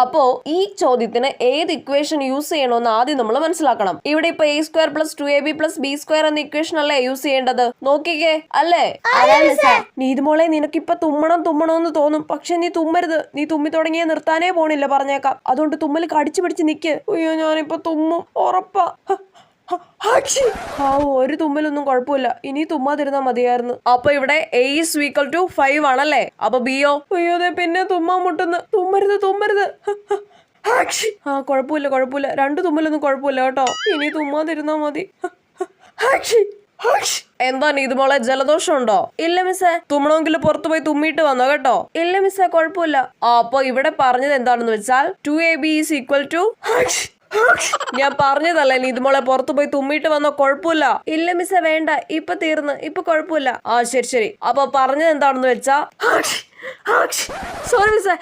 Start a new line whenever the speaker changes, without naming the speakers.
അപ്പോ ഈ ചോദ്യത്തിന് ഏത് ഇക്വേഷൻ യൂസ് ചെയ്യണമെന്ന് ആദ്യം നമ്മൾ മനസ്സിലാക്കണം. ഇവിടെ ഇപ്പൊ a² + 2ab + b² എന്ന ഇക്വേഷൻ അല്ലേ യൂസ് ചെയ്യേണ്ടത്? നോക്കിക്കേ, അല്ലേ? നീതുമോളെ, നിനക്കിപ്പൊ തുമ്മണമെന്ന് തോന്നും, പക്ഷെ നീ തുമ്മരുത്. നീ തുമ്മി തുടങ്ങിയ നിർത്താനേ പോണില്ല, പറഞ്ഞേക്കാം. അതുകൊണ്ട് തുമ്മൽ കടിച്ചു പിടിച്ച് നിക്ക്. അയ്യോ, ഞാനിപ്പോ തുമ്മും, ഉറപ്പാ. ഒരു തുമ്മലൊന്നും കുഴപ്പമില്ല, ഇനി തുമ്മാതിരുന്നാ മതിയായിരുന്നു. അപ്പൊ ഇവിടെ a = 5 ആണല്ലേ? അപ്പൊ ബിയോ? അയ്യോ, പിന്നെ തുമ്മാൻ മുട്ടുന്നു. തുമ്മരുത്. കുഴപ്പമില്ല, 2 തുമ്മലൊന്നും കുഴപ്പമില്ല കേട്ടോ. ഇനി തുമ്മാതിരുന്നാ മതി. എന്താ നീതുമോളെ, ജലദോഷം ഉണ്ടോ? ഇല്ല മിസ്സേ. തുമ്മണമെങ്കിൽ പുറത്തു പോയി തുമ്മിയിട്ട് വന്നോ കേട്ടോ. ഇല്ല മിസ്സേ, കുഴപ്പമില്ല. അപ്പൊ ഇവിടെ പറഞ്ഞത് എന്താണെന്ന് വെച്ചാൽ 2ab = ഞാൻ പറഞ്ഞതല്ലേ നീതുമോളെ, പുറത്തു പോയി തുമ്മിയിട്ട് വന്നോ, കുഴപ്പമില്ല. ഇല്ല മിസ്സേ, വേണ്ട, ഇപ്പൊ തീർന്ന്, ഇപ്പൊ കുഴപ്പമില്ല. ശരി. അപ്പൊ പറഞ്ഞത് എന്താണെന്ന് വെച്ചാ സോറി മിസ്സേ.